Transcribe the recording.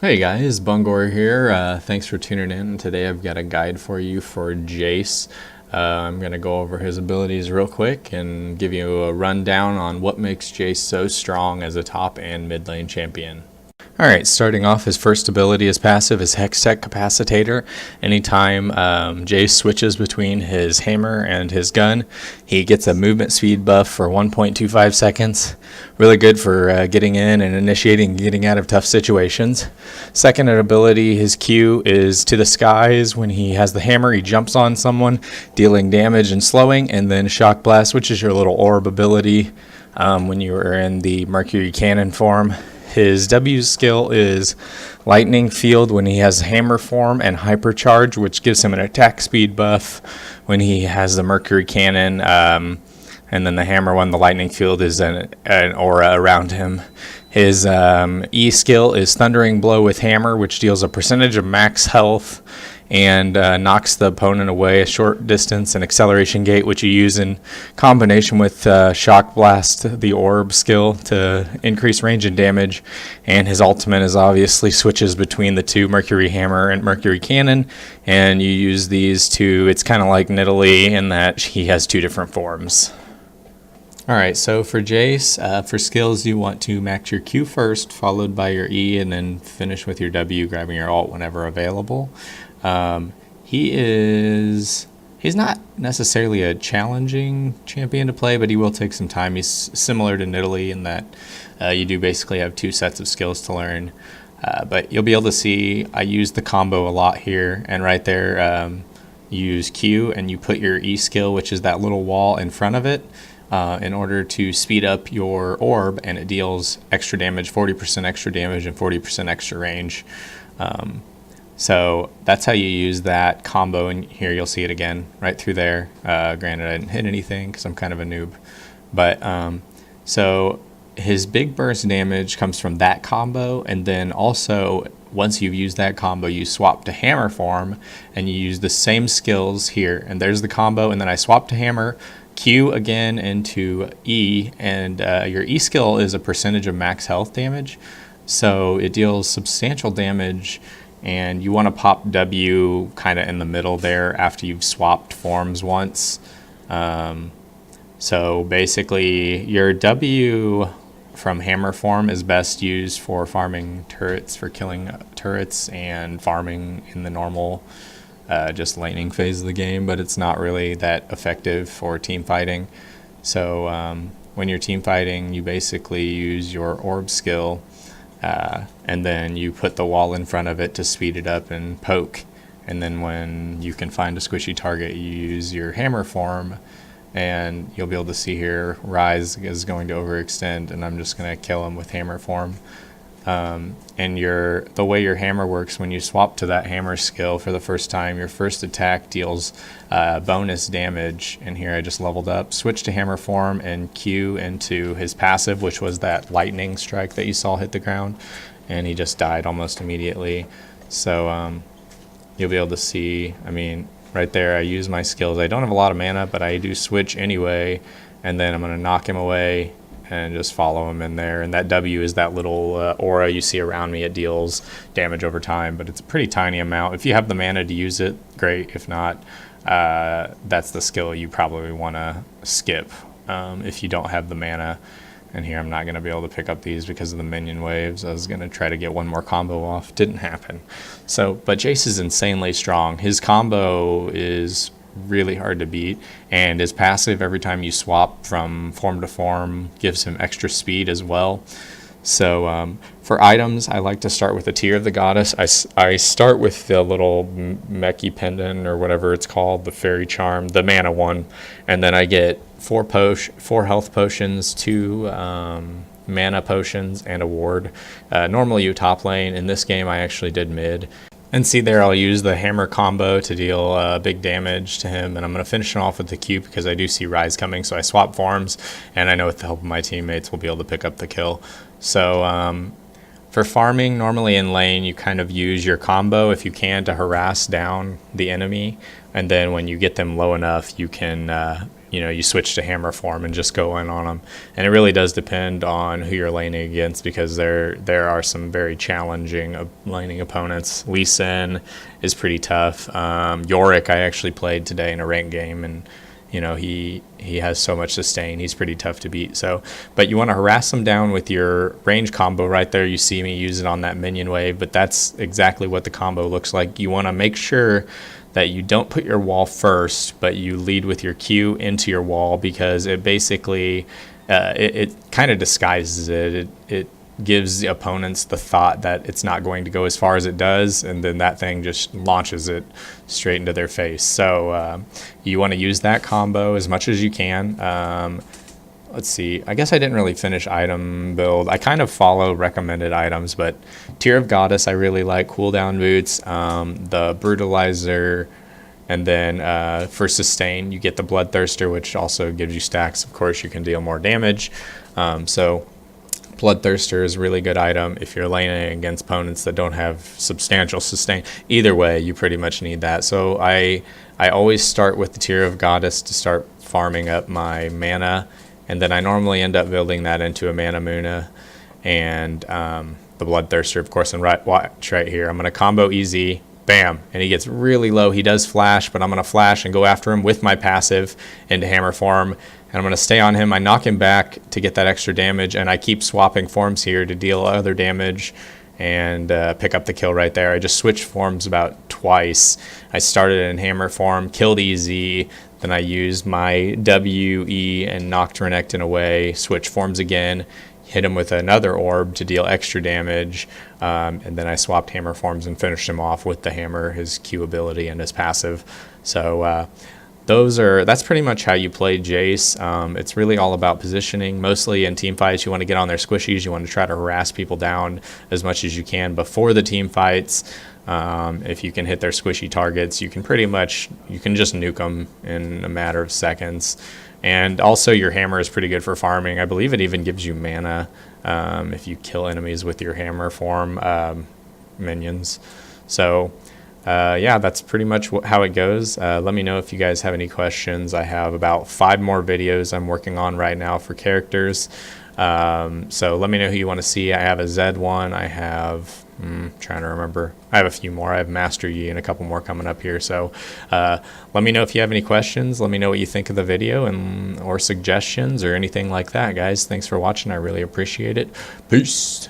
Hey guys, Bungor here. Thanks for tuning in. Today I've got a guide for you for Jayce. I'm going to go over his abilities real quick and give you a rundown on what makes Jayce so strong as a top and mid lane champion. Alright, starting off, his first ability is passive, is Hextech Capacitator. Anytime Jayce switches between his hammer and his gun, he gets a movement speed buff for 1.25 seconds. Really good for getting in and initiating and getting out of tough situations. Second ability, his Q is to the skies. When he has the hammer, he jumps on someone, dealing damage and slowing, and then Shock Blast, which is your little orb ability when you are in the Mercury Cannon form. His W skill is Lightning Field when he has Hammer form, and Hypercharge, which gives him an attack speed buff when he has the Mercury Cannon. And then the Hammer one, the Lightning Field, is an aura around him. His E skill is Thundering Blow with Hammer, which deals a percentage of max health and knocks the opponent away a short distance, and Acceleration Gate, which you use in combination with Shock Blast, the orb skill, to increase range and damage. And his ultimate is obviously switches between the two, Mercury Hammer and Mercury Cannon, and you use these two. It's kind of like Nidalee in that he has two different forms. Alright, so for Jayce, for skills you want to max your Q first, followed by your E, and then finish with your W, grabbing your alt whenever available. He's not necessarily a challenging champion to play, but he will take some time. He's similar to Nidalee in that you do basically have two sets of skills to learn. But you'll be able to see I use the combo a lot here, and right there you use Q and you put your E skill, which is that little wall in front of it, in order to speed up your orb, and it deals extra damage, 40% extra damage and 40% extra range. So that's how you use that combo, and here you'll see it again right through there. Granted, I didn't hit anything because I'm kind of a noob. But so his big burst damage comes from that combo, and then also once you've used that combo, you swap to hammer form, and you use the same skills here. And there's the combo, and then I swap to hammer, Q again into E, and your E skill is a percentage of max health damage. So it deals substantial damage, and you want to pop W kind of in the middle there after you've swapped forms once. So basically your W from hammer form is best used for farming turrets, for killing turrets and farming in the normal just laning phase of the game, but it's not really that effective for team fighting. So when you're team fighting, you basically use your orb skill, and then you put the wall in front of it to speed it up and poke. And then when you can find a squishy target, you use your hammer form, and you'll be able to see here Rise is going to overextend, and I'm just going to kill him with hammer form. And the way your hammer works, when you swap to that hammer skill for the first time, your first attack deals bonus damage. And here I just leveled up, switch to hammer form, and Q into his passive, which was that lightning strike that you saw hit the ground, and he just died almost immediately. So you'll be able to see, I mean, right there I use my skills. I don't have a lot of mana, but I do switch anyway, and then I'm going to knock him away and just follow him in there. And that W is that little aura you see around me. It deals damage over time, but it's a pretty tiny amount. If you have the mana to use it, great. If not, that's the skill you probably want to skip if you don't have the mana. And here I'm not going to be able to pick up these because of the minion waves. I was going to try to get one more combo off. Didn't happen. But Jayce is insanely strong. His combo is really hard to beat, and his passive, every time you swap from form to form, gives him extra speed as well. So for items, I like to start with the Tear of the Goddess. I start with the little Meki Pendant, or whatever it's called, the Fairy Charm, the mana one, and then I get 4 health potions, 2 mana potions, and a ward. Normally you top lane. In this game I actually did mid. And see there, I'll use the hammer combo to deal big damage to him, and I'm going to finish it off with the Q because I do see Rise coming, so I swap forms, and I know with the help of my teammates we'll be able to pick up the kill. So for farming, normally in lane you kind of use your combo if you can to harass down the enemy, and then when you get them low enough you can you switch to hammer form and just go in on them. And it really does depend on who you're laning against, because there are some very challenging laning opponents. Lee Sin is pretty tough. Yorick I actually played today in a ranked game, and he has so much sustain. He's pretty tough to beat. So, but you want to harass him down with your range combo right there. You see me use it on that minion wave, but that's exactly what the combo looks like. You want to make sure that you don't put your wall first, but you lead with your Q into your wall, because it basically it kind of disguises it. It gives the opponents the thought that it's not going to go as far as it does, and then that thing just launches it straight into their face. So you want to use that combo as much as you can. Let's see, I guess I didn't really finish item build. I kind of follow recommended items, but Tear of Goddess I really like, cooldown boots, the Brutalizer, and then for sustain you get the Bloodthirster, which also gives you stacks. Of course, you can deal more damage. So Bloodthirster is a really good item if you're laning against opponents that don't have substantial sustain. Either way, you pretty much need that. So I always start with the Tear of Goddess to start farming up my mana, and then I normally end up building that into a Mana Muna and the Bloodthirster, of course. And watch right here, I'm going to combo easy, bam, and he gets really low. He does flash, but I'm going to flash and go after him with my passive into hammer form, and I'm going to stay on him. I knock him back to get that extra damage, and I keep swapping forms here to deal other damage and pick up the kill right there. I just switched forms about twice. I started in hammer form, killed easy, then I used my WE and knocked Renekton away, switch forms again, hit him with another orb to deal extra damage, and then I swapped hammer forms and finished him off with the hammer, his Q ability, and his passive. So that's pretty much how you play Jayce. It's really all about positioning. Mostly in team fights, you want to get on their squishies. You want to try to harass people down as much as you can before the team fights. If you can hit their squishy targets, you can just nuke them in a matter of seconds. And also your hammer is pretty good for farming. I believe it even gives you mana if you kill enemies with your hammer form minions. So yeah, that's pretty much how it goes. Let me know if you guys have any questions. I have about 5 more videos I'm working on right now for characters. So let me know who you want to see. I have a Zed one. I have, trying to remember. I have a few more. I have Master Yi and a couple more coming up here. So let me know if you have any questions. Let me know what you think of the video or suggestions or anything like that, guys. Thanks for watching. I really appreciate it. Peace.